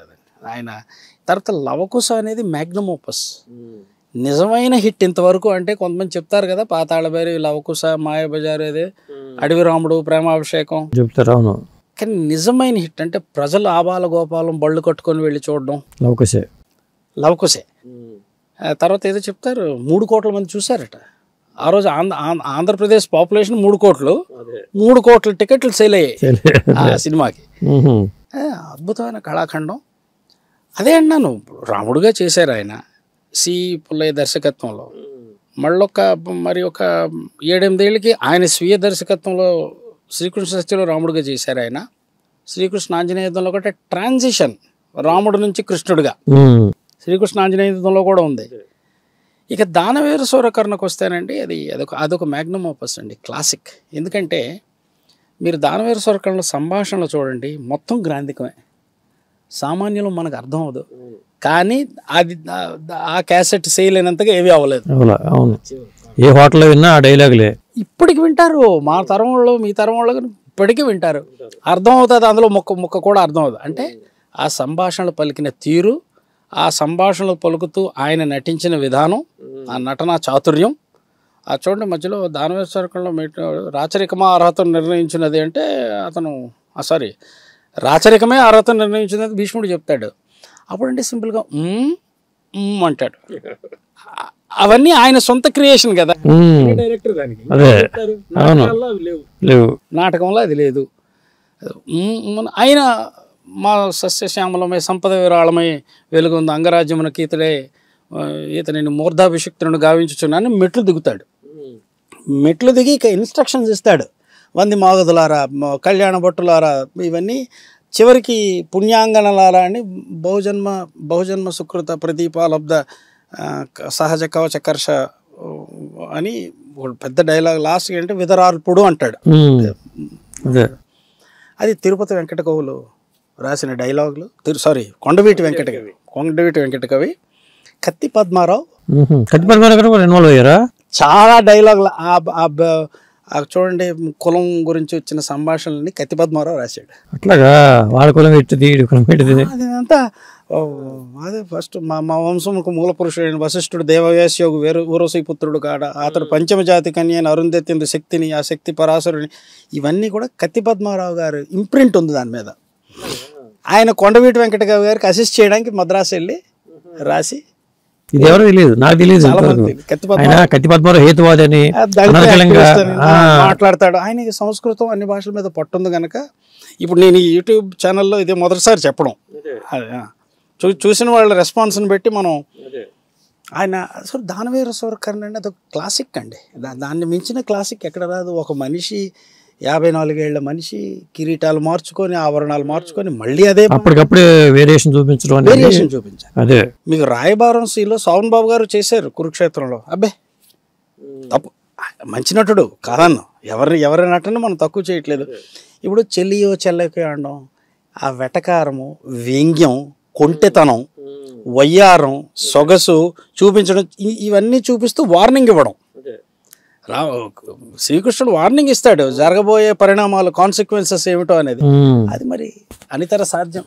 అవ్వలేదండి ఆయన. తర్వాత లవకుశ అనేది మ్యాగ్నమ్ ఓపస్, నిజమైన హిట్ ఇంతవరకు. అంటే కొంతమంది చెప్తారు కదా పాతాళభైరవి, లవకుశ, మాయాబజార్, అదే అడవి రాముడు, ప్రేమాభిషేకం చెప్తారు. అవును, కానీ నిజమైన హిట్ అంటే ప్రజలు ఆబాల గోపాలం బళ్ళు కట్టుకొని వెళ్ళి చూడడం లవకుశే. లవకుశే. తర్వాత ఏదో చెప్తారు 3 కోట్ల మంది చూశారట ఆ రోజు. ఆంధ్రప్రదేశ్ పాపులేషన్ 3 కోట్లు, 3 కోట్ల టికెట్లు సేల్ అయ్యాయి ఆ సినిమాకి. అద్భుతమైన కళాఖండం. అదే అన్నాను, రాముడుగా చేశారు ఆయన సి పుల్లయ్య దర్శకత్వంలో. మరి ఒక 7-8 ఏళ్ళకి ఆయన స్వీయ దర్శకత్వంలో శ్రీకృష్ణ సత్యలో రాముడుగా చేశారు ఆయన. శ్రీకృష్ణ ఆంజనేయ యుద్ధంలో కూడా ట్రాన్సిషన్ రాముడు నుంచి కృష్ణుడిగా శ్రీకృష్ణ ఆంజనేయ యుద్ధంలో కూడా ఉంది. ఇక దానవేరు సూరకర్ణకు వస్తేనండి అదొక మ్యాగ్నమ్ ఓపస్ అండి, క్లాసిక్. ఎందుకంటే మీరు దానవేరు సూరకర్ణలో సంభాషణలు చూడండి, మొత్తం గ్రాంధికమే, సామాన్యులు మనకు అర్థం అవ్వదు. కానీ అది ఆ క్యాసెట్ సేల్ అయినంతగా ఏమీ అవ్వలేదు. అవును, ఏ హోటల్లో విన్నా ఆ డైలాగులే ఇప్పటికి వింటారు. మా తరం వాళ్ళు మీ తరం వాళ్ళు ఇప్పటికీ వింటారు, అర్థం అవుతుంది. అందులో ముక్క కూడా అర్థం అవుతుంది. అంటే ఆ సంభాషణలు పలికిన తీరు, ఆ సంభాషణలు పలుకుతూ ఆయన నటించిన విధానం, ఆ నటనా చాతుర్యం. ఆ చూడండి మధ్యలో దానవేరు సూరకర్ణలో రాచరికమా అర్హతను నిర్ణయించినది అంటే అతను రాచరికమే అర్హతను నిర్ణయించినది భీష్ముడు చెప్తాడు. అప్పుడంటే సింపుల్గా అంటాడు. అవన్నీ ఆయన సొంత క్రియేషన్ కదా డైరెక్టర్, దానికి నాటకంలో అది లేదు. ఆయన మా సస్యశ్యామలమై సంపద విరాళమై వెలుగుంది అంగరాజ్యమునకి ఇతనిని మూర్ధాభిషిక్తులను గావించుచున్నాను మెట్లు దిగుతాడు. మెట్లు దిగి ఇక ఇన్స్ట్రక్షన్స్ ఇస్తాడు. వంది మాగదులారా, కళ్యాణ భట్టులారా, ఇవన్నీ చివరికి పుణ్యాంగనలారా అని బహుజన్మ సుకృత ప్రదీపాలబ్ధ సహజ కవచ కర్ష అని పెద్ద డైలాగ్. లాస్ట్ అంటే విదరార్పుడు అంటాడు. అది తిరుపతి వెంకట కవులు రాసిన డైలాగులు. కొండవీటి వెంకట కవి కత్తి పద్మారావు ఇన్వాల్వ్ అయ్యారా చాలా డైలాగులు. చూడండి కులం గురించి వచ్చిన సంభాషణలని కత్తి పద్మారావు రాశాడు. అట్లాగా వాళ్ళ కులం పెట్టింది అదంతా. అదే ఫస్ట్ మా వంశముకు మూల పురుషుడైన వశిష్ఠుడు దేవవ్యాసయోగు ఊరసి పుత్రుడు కాడ, అతడు పంచమజాతి కన్య అరుంధెత్తిందు శక్తిని, ఆ శక్తి పరాశరుని, ఇవన్నీ కూడా కత్తి పద్మారావు గారు ఇంప్రింట్ ఉంది దాని మీద. ఆయన కొండవీటి వెంకట కవి గారికి అసిస్ట్ చేయడానికి మద్రాసు వెళ్ళి రాసి, ఇది ఎవరో తెలియదు, నాకు తెలియదు. కత్తి పద్మారావు హేతువాది అని మాట్లాడతాడు. ఆయనకి సంస్కృతం అన్ని భాషల మీద పట్టుంది కనుక ఇప్పుడు నేను ఈ యూట్యూబ్ ఛానల్లో ఇదే మొదటిసారి చెప్పడం. చూసిన వాళ్ళ రెస్పాన్స్ని బట్టి మనం ఆయన అసలు దానవేరు సూరకర్ణ అంటే అదొక క్లాసిక్ అండి. దాన్ని మించిన క్లాసిక్ ఎక్కడ రాదు. ఒక మనిషి 54 ఏళ్ల మనిషి కిరీటాలు మార్చుకొని, ఆభరణాలు మార్చుకొని మళ్ళీ అదే అప్పటికప్పుడే వేరియేషన్ చూపించారు. అదే మీకు రాయబారం సీలో సోమన్ బాబు గారు చేశారు కురుక్షేత్రంలో. అబ్బే తప్పు, మంచి నటుడు కాదన్ను, ఎవరి నటన మనం తక్కువ చేయట్లేదు. ఇప్పుడు చెల్లియో చెల్లకి అనడం, ఆ వెటకారము, వ్యంగ్యం, కొంటెతనం, వయ్యారం, సొగసు చూపించడం, ఇవన్నీ చూపిస్తూ వార్నింగ్ ఇవ్వడం. శ్రీకృష్ణుడు వార్నింగ్ ఇస్తాడు, జరగబోయే పరిణామాలు, కాన్సిక్వెన్సెస్ ఏమిటో అనేది. అది మరి అనితర సాధ్యం.